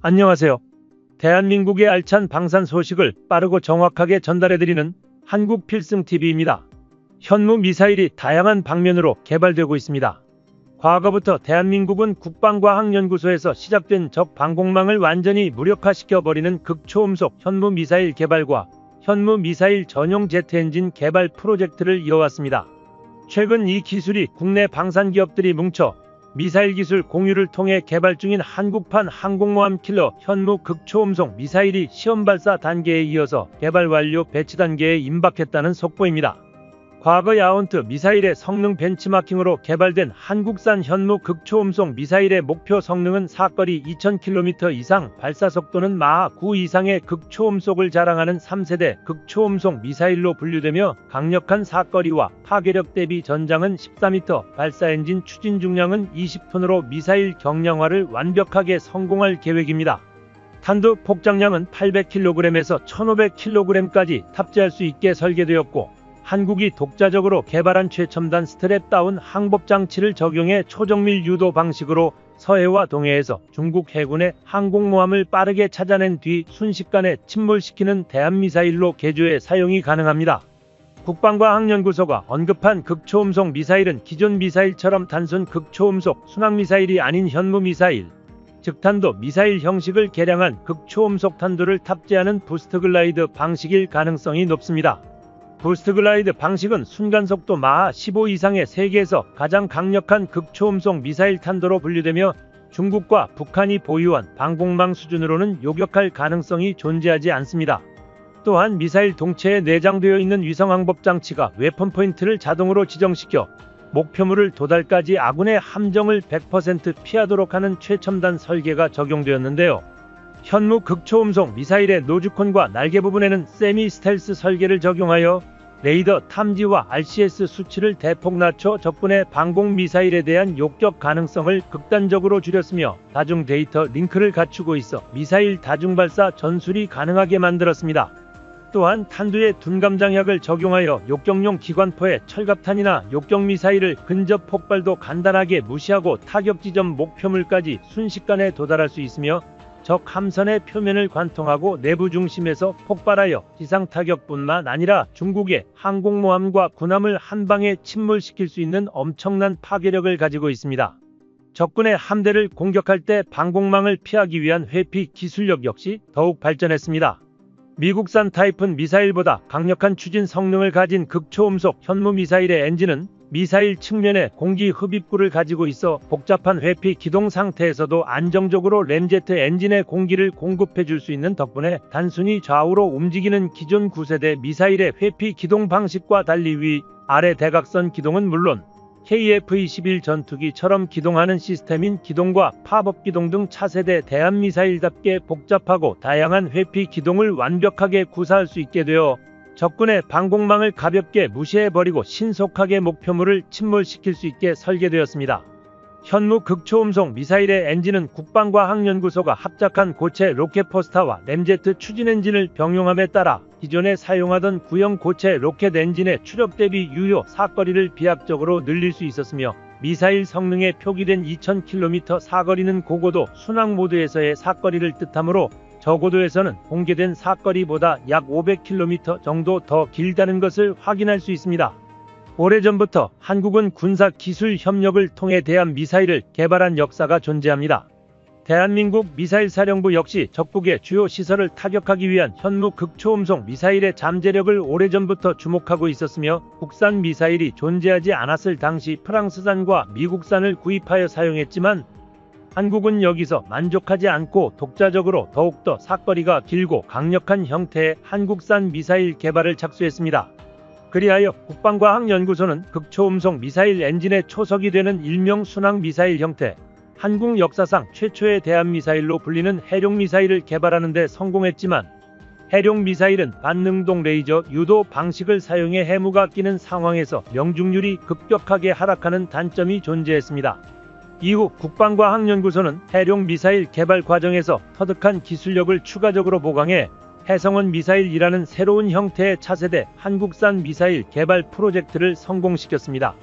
안녕하세요. 대한민국의 알찬 방산 소식을 빠르고 정확하게 전달해드리는 한국필승TV입니다. 현무 미사일이 다양한 방면으로 개발되고 있습니다. 과거부터 대한민국은 국방과학연구소에서 시작된 적 방공망을 완전히 무력화시켜버리는 극초음속 현무 미사일 개발과 현무 미사일 전용 제트 엔진 개발 프로젝트를 이어왔습니다. 최근 이 기술이 국내 방산 기업들이 뭉쳐 미사일 기술 공유를 통해 개발 중인 한국판 항공모함 킬러 현무 극초음속 미사일이 시험 발사 단계에 이어서 개발 완료 배치 단계에 임박했다는 속보입니다. 과거 야온트 미사일의 성능 벤치마킹으로 개발된 한국산 현무 극초음속 미사일의 목표 성능은 사거리 2000km 이상, 발사속도는 마하 9 이상의 극초음속을 자랑하는 3세대 극초음속 미사일로 분류되며 강력한 사거리와 파괴력 대비 전장은 14m, 발사 엔진 추진 중량은 20톤으로 미사일 경량화를 완벽하게 성공할 계획입니다. 탄두 폭장량은 800kg에서 1500kg까지 탑재할 수 있게 설계되었고, 한국이 독자적으로 개발한 최첨단 스트랩다운 항법장치를 적용해 초정밀 유도 방식으로 서해와 동해에서 중국 해군의 항공모함을 빠르게 찾아낸 뒤 순식간에 침몰시키는 대한미사일로 개조해 사용이 가능합니다. 국방과학연구소가 언급한 극초음속 미사일은 기존 미사일처럼 단순 극초음속 순항미사일이 아닌 현무 미사일, 즉 탄도 미사일 형식을 개량한 극초음속 탄두를 탑재하는 부스트 글라이드 방식일 가능성이 높습니다. 부스트 글라이드 방식은 순간속도 마하 15 이상의 세계에서 가장 강력한 극초음속 미사일 탄도로 분류되며 중국과 북한이 보유한 방공망 수준으로는 요격할 가능성이 존재하지 않습니다. 또한 미사일 동체에 내장되어 있는 위성항법 장치가 웨폰 포인트를 자동으로 지정시켜 목표물을 도달까지 아군의 함정을 100% 피하도록 하는 최첨단 설계가 적용되었는데요. 현무 극초음속 미사일의 노즈콘과 날개 부분에는 세미 스텔스 설계를 적용하여 레이더 탐지와 RCS 수치를 대폭 낮춰 적군의 방공 미사일에 대한 욕격 가능성을 극단적으로 줄였으며 다중 데이터 링크를 갖추고 있어 미사일 다중 발사 전술이 가능하게 만들었습니다. 또한 탄두에 둔감장약을 적용하여 욕격용 기관포의 철갑탄이나 욕격 미사일을 근접 폭발도 간단하게 무시하고 타격 지점 목표물까지 순식간에 도달할 수 있으며 적 함선의 표면을 관통하고 내부 중심에서 폭발하여 지상 타격뿐만 아니라 중국의 항공모함과 군함을 한방에 침몰시킬 수 있는 엄청난 파괴력을 가지고 있습니다. 적군의 함대를 공격할 때 방공망을 피하기 위한 회피 기술력 역시 더욱 발전했습니다. 미국산 타이푼 미사일보다 강력한 추진 성능을 가진 극초음속 현무 미사일의 엔진은 미사일 측면에 공기 흡입구를 가지고 있어 복잡한 회피 기동 상태에서도 안정적으로 램제트 엔진에 공기를 공급해 줄 수 있는 덕분에 단순히 좌우로 움직이는 기존 9세대 미사일의 회피 기동 방식과 달리 위, 아래 대각선 기동은 물론 KF-21 전투기처럼 기동하는 시스템인 기동과 팝업 기동 등 차세대 대한미사일답게 복잡하고 다양한 회피 기동을 완벽하게 구사할 수 있게 되어 적군의 방공망을 가볍게 무시해버리고 신속하게 목표물을 침몰시킬 수 있게 설계되었습니다. 현무 극초음속 미사일의 엔진은 국방과학연구소가 합작한 고체 로켓포스타와 램제트 추진 엔진을 병용함에 따라 기존에 사용하던 구형 고체 로켓 엔진의 추력 대비 유효 사거리를 비약적으로 늘릴 수 있었으며 미사일 성능에 표기된 2000km 사거리는 고고도 순항 모드에서의 사거리를 뜻하므로 저고도에서는 공개된 사거리보다 약 500km 정도 더 길다는 것을 확인할 수 있습니다. 오래전부터 한국은 군사 기술 협력을 통해 대한미사일을 개발한 역사가 존재합니다. 대한민국 미사일사령부 역시 적국의 주요 시설을 타격하기 위한 현무 극초음속 미사일의 잠재력을 오래전부터 주목하고 있었으며 국산 미사일이 존재하지 않았을 당시 프랑스산과 미국산을 구입하여 사용했지만 한국은 여기서 만족하지 않고 독자적으로 더욱더 사거리가 길고 강력한 형태의 한국산 미사일 개발을 착수했습니다. 그리하여 국방과학연구소는 극초음속 미사일 엔진의 초석이 되는 일명 순항 미사일 형태, 한국 역사상 최초의 대한미사일로 불리는 해룡미사일을 개발하는 데 성공했지만 해룡미사일은 반능동 레이저 유도 방식을 사용해 해무가 끼는 상황에서 명중률이 급격하게 하락하는 단점이 존재했습니다. 이후 국방과학연구소는 해룡미사일 개발 과정에서 터득한 기술력을 추가적으로 보강해 해성원 미사일이라는 새로운 형태의 차세대 한국산 미사일 개발 프로젝트를 성공시켰습니다.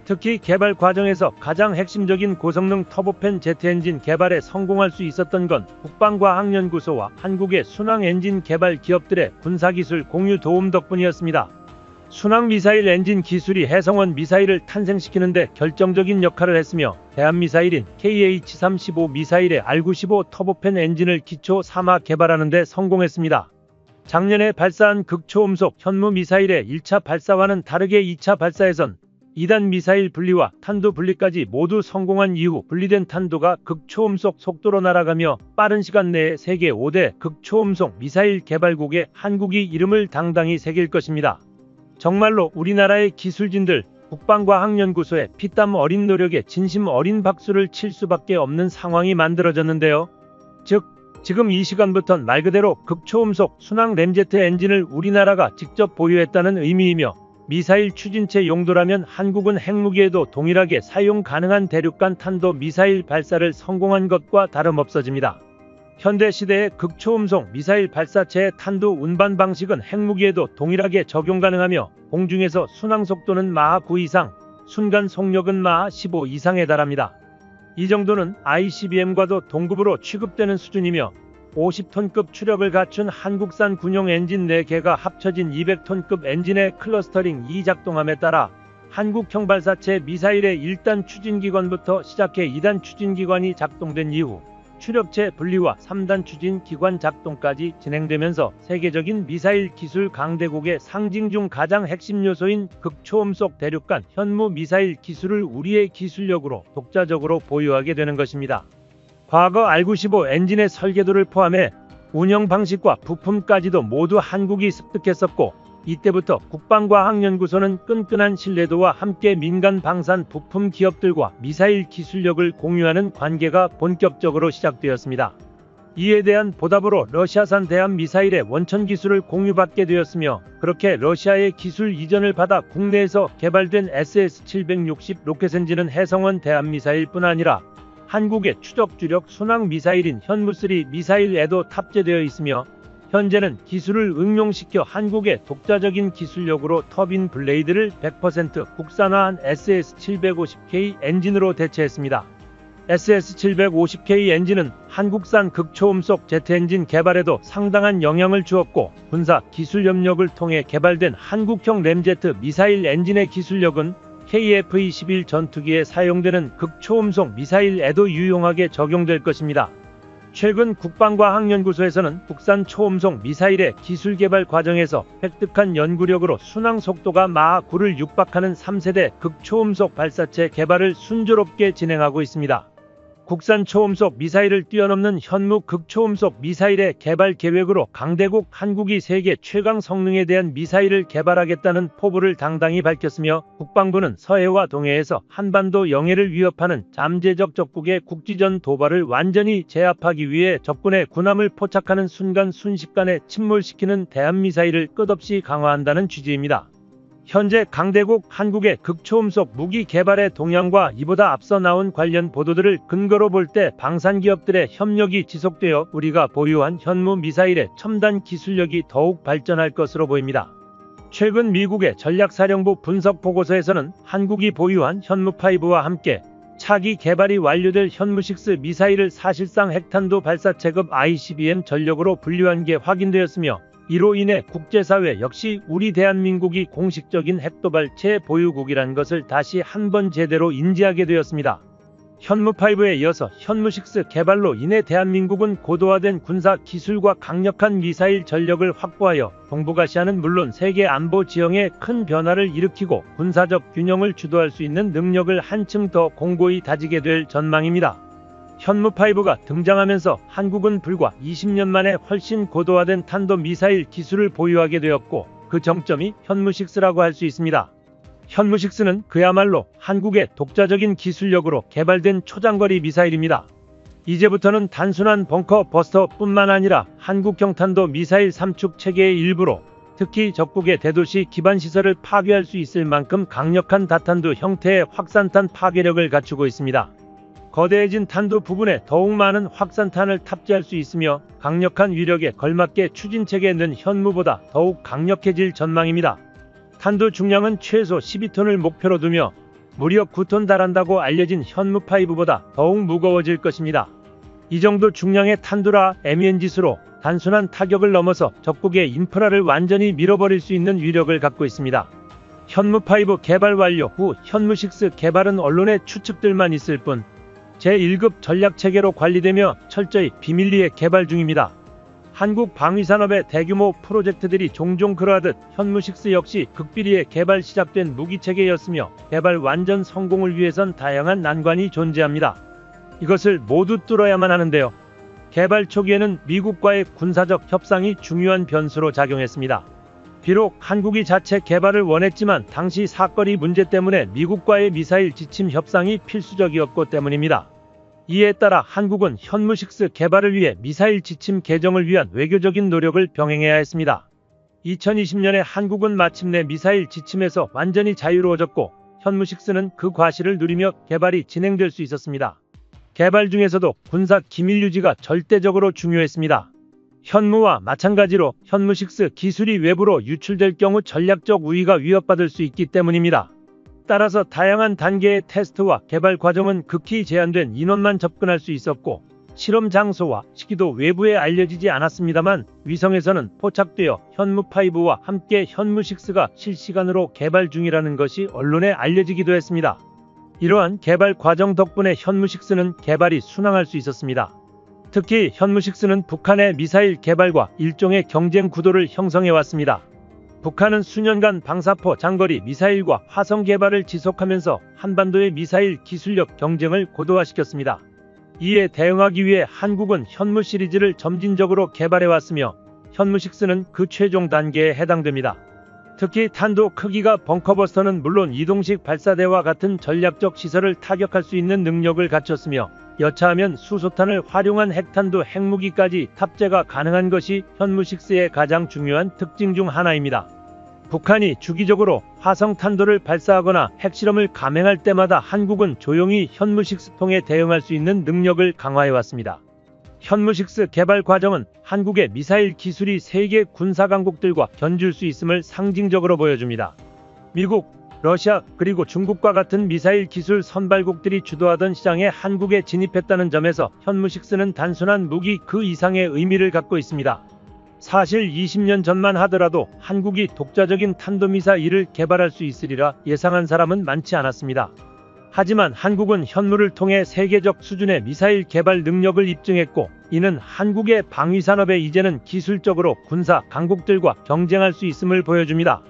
특히 개발 과정에서 가장 핵심적인 고성능 터보팬 제트 엔진 개발에 성공할 수 있었던 건 국방과학연구소와 한국의 순항 엔진 개발 기업들의 군사기술 공유 도움 덕분이었습니다. 순항 미사일 엔진 기술이 해성원 미사일을 탄생시키는데 결정적인 역할을 했으며 대한미사일인 KH-35 미사일의 R-95 터보팬 엔진을 기초 3화 개발하는 데 성공했습니다. 작년에 발사한 극초음속 현무 미사일의 1차 발사와는 다르게 2차 발사에선 2단 미사일 분리와 탄도 분리까지 모두 성공한 이후 분리된 탄도가 극초음속 속도로 날아가며 빠른 시간 내에 세계 5대 극초음속 미사일 개발국에 한국이 이름을 당당히 새길 것입니다. 정말로 우리나라의 기술진들, 국방과학연구소의 피땀 어린 노력에 진심 어린 박수를 칠 수밖에 없는 상황이 만들어졌는데요. 즉, 지금 이 시간부턴 말 그대로 극초음속 순항 램제트 엔진을 우리나라가 직접 보유했다는 의미이며 미사일 추진체 용도라면 한국은 핵무기에도 동일하게 사용 가능한 대륙간 탄도 미사일 발사를 성공한 것과 다름없어집니다. 현대 시대의 극초음속 미사일 발사체의 탄도 운반 방식은 핵무기에도 동일하게 적용 가능하며 공중에서 순항 속도는 마하 9 이상, 순간 속력은 마하 15 이상에 달합니다. 이 정도는 ICBM과도 동급으로 취급되는 수준이며 50톤급 추력을 갖춘 한국산 군용 엔진 4개가 합쳐진 200톤급 엔진의 클러스터링이 작동함에 따라 한국형 발사체 미사일의 1단 추진기관부터 시작해 2단 추진기관이 작동된 이후 추력체 분리와 3단 추진기관 작동까지 진행되면서 세계적인 미사일 기술 강대국의 상징 중 가장 핵심 요소인 극초음속 대륙간 현무 미사일 기술을 우리의 기술력으로 독자적으로 보유하게 되는 것입니다. 과거 R-95 엔진의 설계도를 포함해 운영 방식과 부품까지도 모두 한국이 습득했었고 이때부터 국방과학연구소는 끈끈한 신뢰도와 함께 민간 방산 부품 기업들과 미사일 기술력을 공유하는 관계가 본격적으로 시작되었습니다. 이에 대한 보답으로 러시아산 대한미사일의 원천 기술을 공유받게 되었으며 그렇게 러시아의 기술 이전을 받아 국내에서 개발된 SS-760 로켓 엔진은 해성원 대한미사일뿐 아니라 한국의 추적 주력 순항 미사일인 현무3 미사일에도 탑재되어 있으며 현재는 기술을 응용시켜 한국의 독자적인 기술력으로 터빈 블레이드를 100% 국산화한 SS-750K 엔진으로 대체했습니다. SS-750K 엔진은 한국산 극초음속 제트 엔진 개발에도 상당한 영향을 주었고 군사 기술 협력을 통해 개발된 한국형 램제트 미사일 엔진의 기술력은 KF-21 전투기에 사용되는 극초음속 미사일에도 유용하게 적용될 것입니다. 최근 국방과학연구소에서는 국산 초음속 미사일의 기술 개발 과정에서 획득한 연구력으로 순항 속도가 마하 9를 육박하는 3세대 극초음속 발사체 개발을 순조롭게 진행하고 있습니다. 국산 초음속 미사일을 뛰어넘는 현무 극초음속 미사일의 개발 계획으로 강대국 한국이 세계 최강 성능에 대한 미사일을 개발하겠다는 포부를 당당히 밝혔으며 국방부는 서해와 동해에서 한반도 영해를 위협하는 잠재적 적국의 국지전 도발을 완전히 제압하기 위해 적군의 군함을 포착하는 순간 순식간에 침몰시키는 대한미사일을 끝없이 강화한다는 취지입니다. 현재 강대국 한국의 극초음속 무기 개발의 동향과 이보다 앞서 나온 관련 보도들을 근거로 볼 때 방산기업들의 협력이 지속되어 우리가 보유한 현무 미사일의 첨단 기술력이 더욱 발전할 것으로 보입니다. 최근 미국의 전략사령부 분석 보고서에서는 한국이 보유한 현무5와 함께 차기 개발이 완료될 현무6 미사일을 사실상 핵탄도 발사체급 ICBM 전력으로 분류한 게 확인되었으며 이로 인해 국제사회 역시 우리 대한민국이 공식적인 핵도발체 보유국이란 것을 다시 한번 제대로 인지하게 되었습니다. 현무5에 이어서 현무6 개발로 인해 대한민국은 고도화된 군사 기술과 강력한 미사일 전력을 확보하여 동북아시아는 물론 세계 안보 지형에 큰 변화를 일으키고 군사적 균형을 주도할 수 있는 능력을 한층 더 공고히 다지게 될 전망입니다. 현무5가 등장하면서 한국은 불과 20년 만에 훨씬 고도화된 탄도미사일 기술을 보유하게 되었고 그 정점이 현무6라고 할 수 있습니다. 현무6는 그야말로 한국의 독자적인 기술력으로 개발된 초장거리 미사일입니다. 이제부터는 단순한 벙커 버스터뿐만 아니라 한국형 탄도미사일 삼축 체계의 일부로 특히 적국의 대도시 기반시설을 파괴할 수 있을 만큼 강력한 다탄두 형태의 확산탄 파괴력을 갖추고 있습니다. 거대해진 탄도 부분에 더욱 많은 확산탄을 탑재할 수 있으며 강력한 위력에 걸맞게 추진체계에 는 현무보다 더욱 강력해질 전망입니다. 탄도 중량은 최소 12톤을 목표로 두며 무려 9톤 달한다고 알려진 현무5보다 더욱 무거워질 것입니다. 이 정도 중량의 탄두라 MEN지수로 단순한 타격을 넘어서 적국의 인프라를 완전히 밀어버릴 수 있는 위력을 갖고 있습니다. 현무5 개발 완료 후 현무6 개발은 언론의 추측들만 있을 뿐 제1급 전략체계로 관리되며 철저히 비밀리에 개발 중입니다. 한국 방위산업의 대규모 프로젝트들이 종종 그러하듯 현무6 역시 극비리에 개발 시작된 무기체계였으며 개발 완전 성공을 위해선 다양한 난관이 존재합니다. 이것을 모두 뚫어야만 하는데요. 개발 초기에는 미국과의 군사적 협상이 중요한 변수로 작용했습니다. 비록 한국이 자체 개발을 원했지만 당시 사거리 문제 때문에 미국과의 미사일 지침 협상이 필수적이었고 때문입니다. 이에 따라 한국은 현무6 개발을 위해 미사일 지침 개정을 위한 외교적인 노력을 병행해야 했습니다. 2020년에 한국은 마침내 미사일 지침에서 완전히 자유로워졌고 현무6는 그 과실을 누리며 개발이 진행될 수 있었습니다. 개발 중에서도 군사 기밀 유지가 절대적으로 중요했습니다. 현무와 마찬가지로 현무6 기술이 외부로 유출될 경우 전략적 우위가 위협받을 수 있기 때문입니다. 따라서 다양한 단계의 테스트와 개발 과정은 극히 제한된 인원만 접근할 수 있었고 실험 장소와 시기도 외부에 알려지지 않았습니다만 위성에서는 포착되어 현무5와 함께 현무6가 실시간으로 개발 중이라는 것이 언론에 알려지기도 했습니다. 이러한 개발 과정 덕분에 현무6는 개발이 순항할 수 있었습니다. 특히 현무6는 북한의 미사일 개발과 일종의 경쟁 구도를 형성해왔습니다. 북한은 수년간 방사포 장거리 미사일과 화성 개발을 지속하면서 한반도의 미사일 기술력 경쟁을 고도화시켰습니다. 이에 대응하기 위해 한국은 현무 시리즈를 점진적으로 개발해왔으며 현무6는 그 최종 단계에 해당됩니다. 특히 탄도 크기가 벙커버스터는 물론 이동식 발사대와 같은 전략적 시설을 타격할 수 있는 능력을 갖췄으며 여차하면 수소탄을 활용한 핵탄두 핵무기까지 탑재가 가능한 것이 현무6의 가장 중요한 특징 중 하나입니다. 북한이 주기적으로 화성탄도를 발사하거나 핵실험을 감행할 때마다 한국은 조용히 현무6통에 대응할 수 있는 능력을 강화해왔습니다. 현무6 개발 과정은 한국의 미사일 기술이 세계 군사 강국들과 견줄 수 있음을 상징적으로 보여줍니다. 미국, 러시아 그리고 중국과 같은 미사일 기술 선발국들이 주도하던 시장에 한국에 진입했다는 점에서 현무6는 단순한 무기 그 이상의 의미를 갖고 있습니다. 사실 20년 전만 하더라도 한국이 독자적인 탄도미사일을 개발할 수 있으리라 예상한 사람은 많지 않았습니다. 하지만 한국은 현무를 통해 세계적 수준의 미사일 개발 능력을 입증했고 이는 한국의 방위산업에 이제는 기술적으로 군사 강국들과 경쟁할 수 있음을 보여줍니다.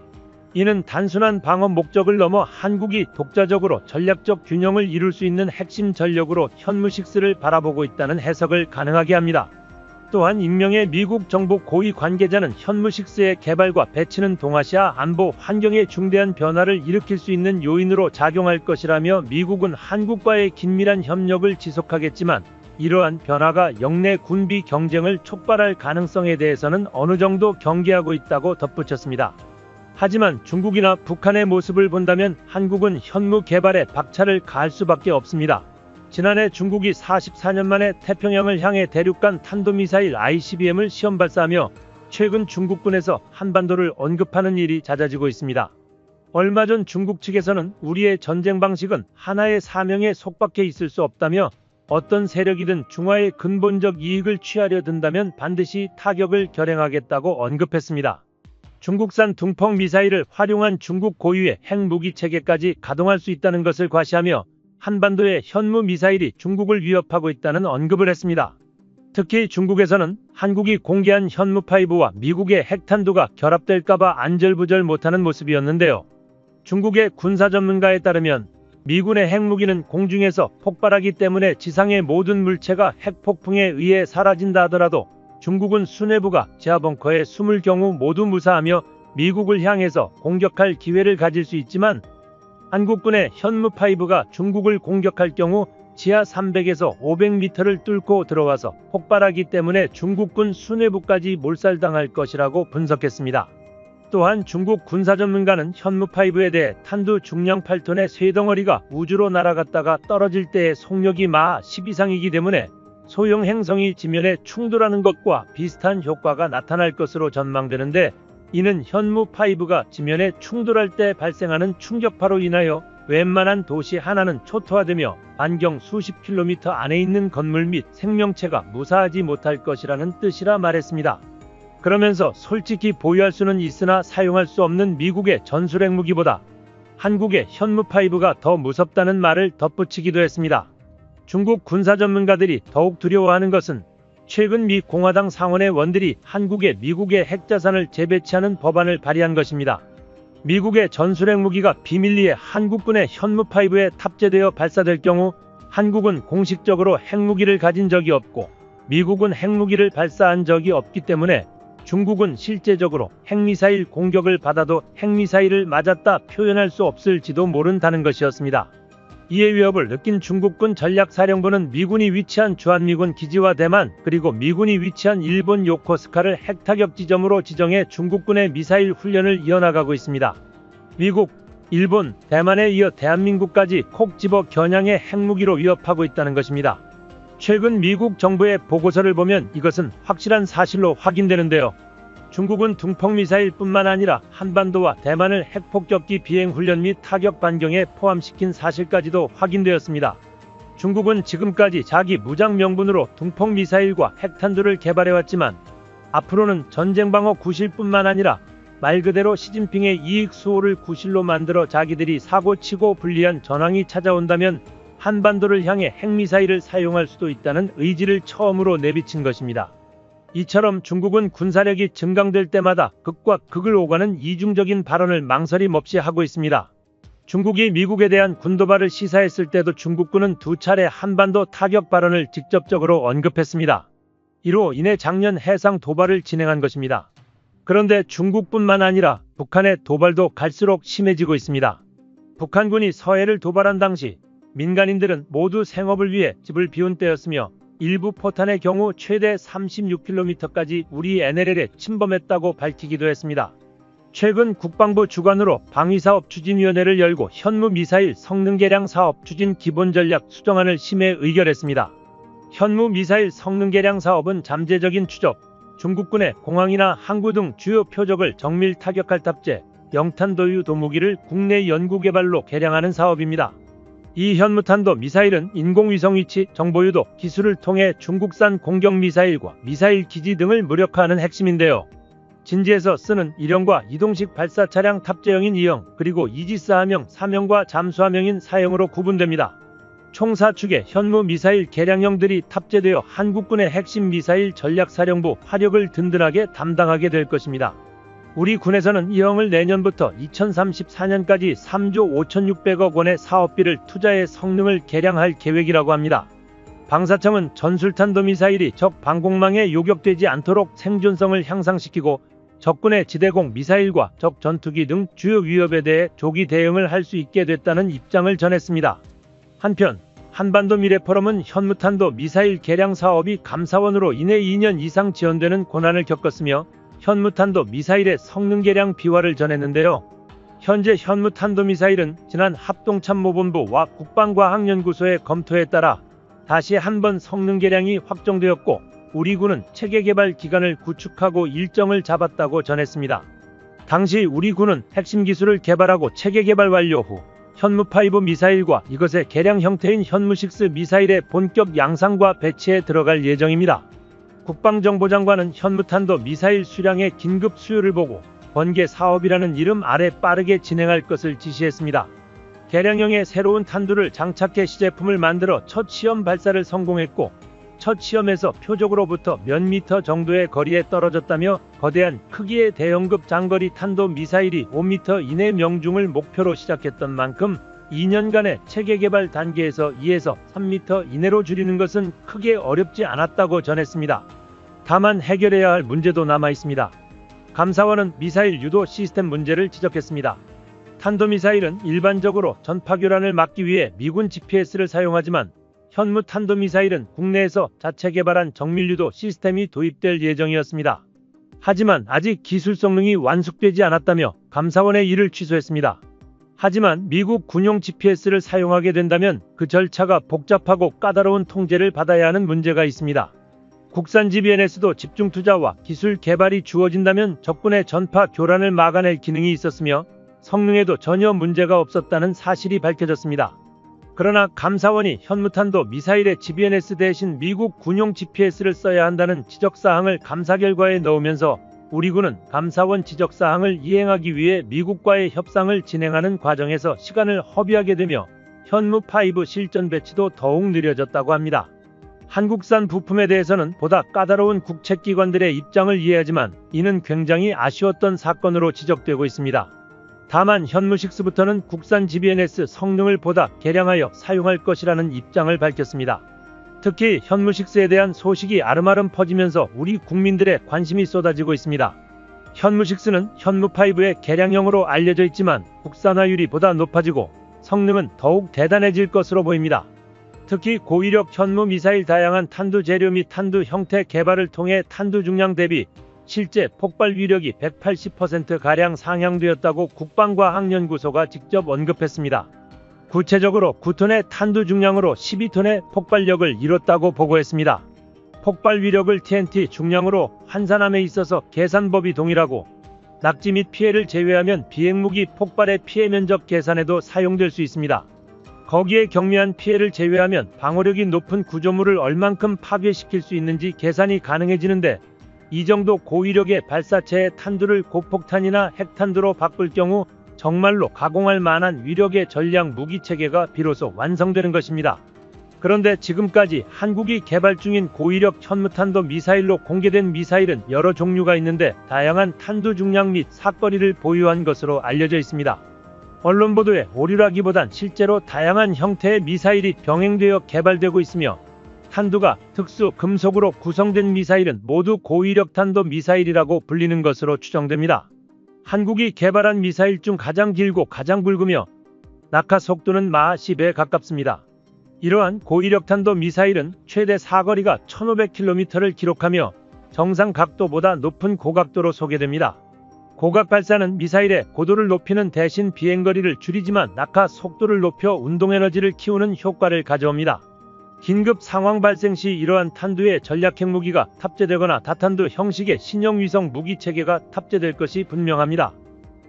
이는 단순한 방어 목적을 넘어 한국이 독자적으로 전략적 균형을 이룰 수 있는 핵심 전력으로 현무6를 바라보고 있다는 해석을 가능하게 합니다. 또한 익명의 미국 정부 고위 관계자는 현무6의 개발과 배치는 동아시아 안보 환경에 중대한 변화를 일으킬 수 있는 요인으로 작용할 것이라며 미국은 한국과의 긴밀한 협력을 지속하겠지만 이러한 변화가 영내 군비 경쟁을 촉발할 가능성에 대해서는 어느 정도 경계하고 있다고 덧붙였습니다. 하지만 중국이나 북한의 모습을 본다면 한국은 현무 개발에 박차를 가할 수밖에 없습니다. 지난해 중국이 44년 만에 태평양을 향해 대륙간 탄도미사일 ICBM을 시험 발사하며 최근 중국군에서 한반도를 언급하는 일이 잦아지고 있습니다. 얼마 전 중국 측에서는 우리의 전쟁 방식은 하나의 사명에 속박해 있을 수 없다며 어떤 세력이든 중화의 근본적 이익을 취하려 든다면 반드시 타격을 결행하겠다고 언급했습니다. 중국산 둥펑 미사일을 활용한 중국 고유의 핵무기 체계까지 가동할 수 있다는 것을 과시하며 한반도의 현무 미사일이 중국을 위협하고 있다는 언급을 했습니다. 특히 중국에서는 한국이 공개한 현무5와 미국의 핵탄두가 결합될까봐 안절부절 못하는 모습이었는데요. 중국의 군사 전문가에 따르면 미군의 핵무기는 공중에서 폭발하기 때문에 지상의 모든 물체가 핵폭풍에 의해 사라진다 하더라도 중국은 수뇌부가 지하벙커에 숨을 경우 모두 무사하며 미국을 향해서 공격할 기회를 가질 수 있지만 한국군의 현무5가 중국을 공격할 경우 지하 300에서 500m를 뚫고 들어와서 폭발하기 때문에 중국군 수뇌부까지 몰살당할 것이라고 분석했습니다. 또한 중국 군사 전문가는 현무5에 대해 탄두 중량 8톤의 쇠덩어리가 우주로 날아갔다가 떨어질 때의 속력이 마하 10 이상이기 때문에 소형 행성이 지면에 충돌하는 것과 비슷한 효과가 나타날 것으로 전망되는데 이는 현무5가 지면에 충돌할 때 발생하는 충격파로 인하여 웬만한 도시 하나는 초토화되며 반경 수십 킬로미터 안에 있는 건물 및 생명체가 무사하지 못할 것이라는 뜻이라 말했습니다. 그러면서 솔직히 보유할 수는 있으나 사용할 수 없는 미국의 전술핵 무기보다 한국의 현무5가 더 무섭다는 말을 덧붙이기도 했습니다. 중국 군사 전문가들이 더욱 두려워하는 것은 최근 미 공화당 상원의 원들이 한국에 미국의 핵자산을 재배치하는 법안을 발의한 것입니다. 미국의 전술핵 무기가 비밀리에 한국군의 현무5에 탑재되어 발사될 경우 한국은 공식적으로 핵무기를 가진 적이 없고 미국은 핵무기를 발사한 적이 없기 때문에 중국은 실제적으로 핵미사일 공격을 받아도 핵미사일을 맞았다 표현할 수 없을지도 모른다는 것이었습니다. 이에 위협을 느낀 중국군 전략사령부는 미군이 위치한 주한미군 기지와 대만 그리고 미군이 위치한 일본 요코스카를 핵타격 지점으로 지정해 중국군의 미사일 훈련을 이어나가고 있습니다. 미국, 일본, 대만에 이어 대한민국까지 콕 집어 겨냥해 핵무기로 위협하고 있다는 것입니다. 최근 미국 정부의 보고서를 보면 이것은 확실한 사실로 확인되는데요. 중국은 둥펑미사일뿐만 아니라 한반도와 대만을 핵폭격기 비행훈련 및 타격 반경에 포함시킨 사실까지도 확인되었습니다. 중국은 지금까지 자기 무장 명분으로 둥펑미사일과 핵탄두를 개발해왔지만 앞으로는 전쟁방어 구실뿐만 아니라 말 그대로 시진핑의 이익 수호를 구실로 만들어 자기들이 사고치고 불리한 전황이 찾아온다면 한반도를 향해 핵미사일을 사용할 수도 있다는 의지를 처음으로 내비친 것입니다. 이처럼 중국은 군사력이 증강될 때마다 극과 극을 오가는 이중적인 발언을 망설임 없이 하고 있습니다. 중국이 미국에 대한 군도발을 시사했을 때도 중국군은 두 차례 한반도 타격 발언을 직접적으로 언급했습니다. 이로 인해 작년 해상 도발을 진행한 것입니다. 그런데 중국뿐만 아니라 북한의 도발도 갈수록 심해지고 있습니다. 북한군이 서해를 도발한 당시 민간인들은 모두 생업을 위해 집을 비운 때였으며 일부 포탄의 경우 최대 36km까지 우리 NLL에 침범했다고 밝히기도 했습니다. 최근 국방부 주관으로 방위사업 추진위원회를 열고 현무미사일 성능개량 사업 추진 기본전략 수정안을 심의 의결했습니다. 현무미사일 성능개량 사업은 잠재적인 추적, 중국군의 공항이나 항구 등 주요 표적을 정밀 타격할 탑재, 영탄도유 도무기를 국내 연구개발로 개량하는 사업입니다. 이 현무탄도 미사일은 인공위성 위치 정보유도 기술을 통해 중국산 공격미사일과 미사일 기지 등을 무력화하는 핵심인데요. 진지에서 쓰는 1형과 이동식 발사차량 탑재형인 2형 그리고 이지스함형 3형과 잠수함형인 4형으로 구분됩니다. 총 4축의 현무 미사일 개량형들이 탑재되어 한국군의 핵심 미사일 전략사령부 화력을 든든하게 담당하게 될 것입니다. 우리 군에서는 이 형을 내년부터 2034년까지 3조 5,600억 원의 사업비를 투자해 성능을 개량할 계획이라고 합니다. 방사청은 전술탄도미사일이 적 방공망에 요격되지 않도록 생존성을 향상시키고 적군의 지대공 미사일과 적 전투기 등 주요 위협에 대해 조기 대응을 할 수 있게 됐다는 입장을 전했습니다. 한편 한반도 미래포럼은 현무탄도 미사일 개량 사업이 감사원으로 인해 2년 이상 지연되는 고난을 겪었으며 현무탄도 미사일의 성능 개량 비화를 전했는데요. 현재 현무탄도미사일은 지난 합동참모본부와 국방과학연구소의 검토에 따라 다시 한번 성능 개량이 확정되었고 우리 군은 체계 개발 기간을 구축하고 일정을 잡았다고 전했습니다. 당시 우리 군은 핵심 기술을 개발하고 체계 개발 완료 후 현무5 미사일과 이것의 개량 형태인 현무6 미사일의 본격 양상과 배치에 들어갈 예정입니다. 국방정보장관은 현무탄도 미사일 수량의 긴급 수요를 보고 번개 사업이라는 이름 아래 빠르게 진행할 것을 지시했습니다. 개량형의 새로운 탄두를 장착해 시제품을 만들어 첫 시험 발사를 성공했고 첫 시험에서 표적으로부터 몇 미터 정도의 거리에 떨어졌다며 거대한 크기의 대형급 장거리 탄도 미사일이 5m 이내 명중을 목표로 시작했던 만큼 2년간의 체계 개발 단계에서 2에서 3m 이내로 줄이는 것은 크게 어렵지 않았다고 전했습니다. 다만 해결해야 할 문제도 남아 있습니다. 감사원은 미사일 유도 시스템 문제를 지적했습니다. 탄도미사일은 일반적으로 전파교란을 막기 위해 미군 GPS를 사용하지만 현무 탄도미사일은 국내에서 자체 개발한 정밀유도 시스템이 도입될 예정이었습니다. 하지만 아직 기술 성능이 완숙되지 않았다며 감사원의 이를 취소했습니다. 하지만 미국 군용 GPS를 사용하게 된다면 그 절차가 복잡하고 까다로운 통제를 받아야 하는 문제가 있습니다. 국산 GBN에서도 집중 투자와 기술 개발이 주어진다면 적군의 전파 교란을 막아낼 기능이 있었으며 성능에도 전혀 문제가 없었다는 사실이 밝혀졌습니다. 그러나 감사원이 현무탄도 미사일의 GBNS 대신 미국 군용 GPS를 써야 한다는 지적사항을 감사 결과에 넣으면서 우리 군은 감사원 지적사항을 이행하기 위해 미국과의 협상을 진행하는 과정에서 시간을 허비하게 되며 현무5 실전 배치도 더욱 느려졌다고 합니다. 한국산 부품에 대해서는 보다 까다로운 국책기관들의 입장을 이해하지만 이는 굉장히 아쉬웠던 사건으로 지적되고 있습니다. 다만 현무6부터는 국산 GBNS 성능을 보다 개량하여 사용할 것이라는 입장을 밝혔습니다. 특히 현무6에 대한 소식이 아름아름 퍼지면서 우리 국민들의 관심이 쏟아지고 있습니다. 현무6는 현무5의 개량형으로 알려져 있지만 국산화율이 보다 높아지고 성능은 더욱 대단해질 것으로 보입니다. 특히 고위력 현무 미사일 다양한 탄두 재료 및 탄두 형태 개발을 통해 탄두 중량 대비 실제 폭발 위력이 180%가량 상향되었다고 국방과학연구소가 직접 언급했습니다. 구체적으로 9톤의 탄두 중량으로 12톤의 폭발력을 이뤘다고 보고했습니다. 폭발 위력을 TNT 중량으로 환산함에 있어서 계산법이 동일하고 낙지 및 피해를 제외하면 비행무기 폭발의 피해 면적 계산에도 사용될 수 있습니다. 거기에 경미한 피해를 제외하면 방어력이 높은 구조물을 얼만큼 파괴시킬 수 있는지 계산이 가능해지는데 이 정도 고위력의 발사체의 탄두를 고폭탄이나 핵탄두로 바꿀 경우 정말로 가공할 만한 위력의 전략 무기체계가 비로소 완성되는 것입니다. 그런데 지금까지 한국이 개발 중인 고위력 현무탄도 미사일로 공개된 미사일은 여러 종류가 있는데 다양한 탄두 중량 및 사거리를 보유한 것으로 알려져 있습니다. 언론 보도에 오류라기보단 실제로 다양한 형태의 미사일이 병행되어 개발되고 있으며 탄두가 특수 금속으로 구성된 미사일은 모두 고위력 탄도 미사일이라고 불리는 것으로 추정됩니다. 한국이 개발한 미사일 중 가장 길고 가장 굵으며 낙하 속도는 마하 10에 가깝습니다. 이러한 고위력 탄도 미사일은 최대 사거리가 1500km를 기록하며 정상 각도보다 높은 고각도로 소개됩니다. 고각 발사는 미사일의 고도를 높이는 대신 비행거리를 줄이지만 낙하 속도를 높여 운동에너지를 키우는 효과를 가져옵니다. 긴급 상황 발생 시 이러한 탄두에 전략핵무기가 탑재되거나 다탄두 형식의 신형 위성 무기체계가 탑재될 것이 분명합니다.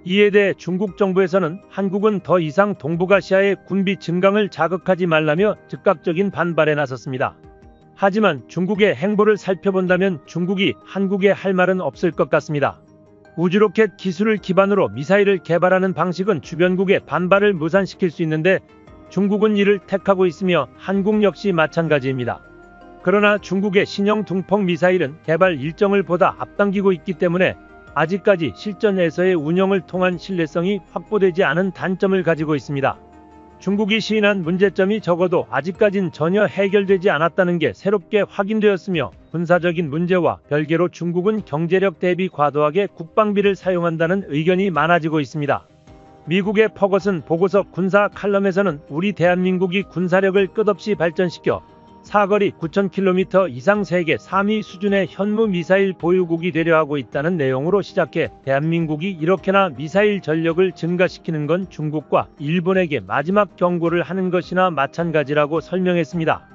이에 대해 중국 정부에서는 한국은 더 이상 동북아시아의 군비 증강을 자극하지 말라며 즉각적인 반발에 나섰습니다. 하지만 중국의 행보를 살펴본다면 중국이 한국에 할 말은 없을 것 같습니다. 우주로켓 기술을 기반으로 미사일을 개발하는 방식은 주변국의 반발을 무산시킬 수 있는데 중국은 이를 택하고 있으며 한국 역시 마찬가지입니다. 그러나 중국의 신형 둥펑 미사일은 개발 일정을 보다 앞당기고 있기 때문에 아직까지 실전에서의 운영을 통한 신뢰성이 확보되지 않은 단점을 가지고 있습니다. 중국이 시인한 문제점이 적어도 아직까진 전혀 해결되지 않았다는 게 새롭게 확인되었으며 군사적인 문제와 별개로 중국은 경제력 대비 과도하게 국방비를 사용한다는 의견이 많아지고 있습니다. 미국의 퍼거슨 보고서 군사 칼럼에서는 우리 대한민국이 군사력을 끝없이 발전시켜 사거리 9,000km 이상 세계 3위 수준의 현무 미사일 보유국이 되려 하고 있다는 내용으로 시작해 대한민국이 이렇게나 미사일 전력을 증가시키는 건 중국과 일본에게 마지막 경고를 하는 것이나 마찬가지라고 설명했습니다.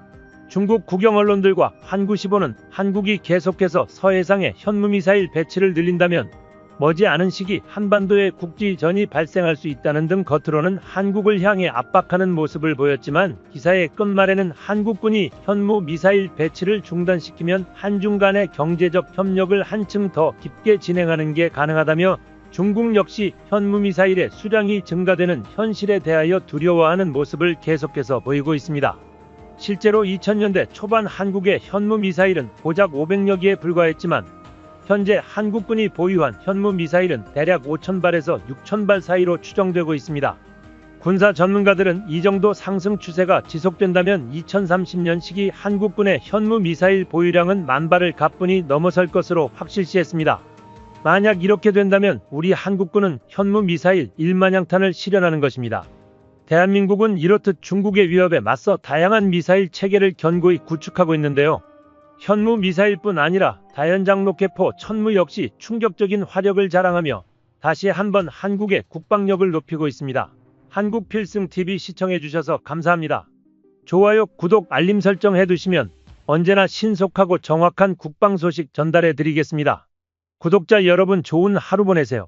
중국 국영 언론들과 환구시보는 한국이 계속해서 서해상에 현무 미사일 배치를 늘린다면 머지않은 시기 한반도에 국지전이 발생할 수 있다는 등 겉으로는 한국을 향해 압박하는 모습을 보였지만 기사의 끝말에는 한국군이 현무 미사일 배치를 중단시키면 한중 간의 경제적 협력을 한층 더 깊게 진행하는 게 가능하다며 중국 역시 현무 미사일의 수량이 증가되는 현실에 대하여 두려워하는 모습을 계속해서 보이고 있습니다. 실제로 2000년대 초반 한국의 현무 미사일은 고작 500여 개에 불과했지만 현재 한국군이 보유한 현무 미사일은 대략 5,000발에서 6,000발 사이로 추정되고 있습니다. 군사 전문가들은 이 정도 상승 추세가 지속된다면 2030년 시기 한국군의 현무 미사일 보유량은 10,000발을 가뿐히 넘어설 것으로 확실시했습니다. 만약 이렇게 된다면 우리 한국군은 현무 미사일 1만여 탄을 실현하는 것입니다. 대한민국은 이렇듯 중국의 위협에 맞서 다양한 미사일 체계를 견고히 구축하고 있는데요. 현무 미사일뿐 아니라 다연장 로켓포 천무 역시 충격적인 화력을 자랑하며 다시 한번 한국의 국방력을 높이고 있습니다. 한국필승TV 시청해주셔서 감사합니다. 좋아요, 구독, 알림 설정 해두시면 언제나 신속하고 정확한 국방 소식 전달해드리겠습니다. 구독자 여러분 좋은 하루 보내세요.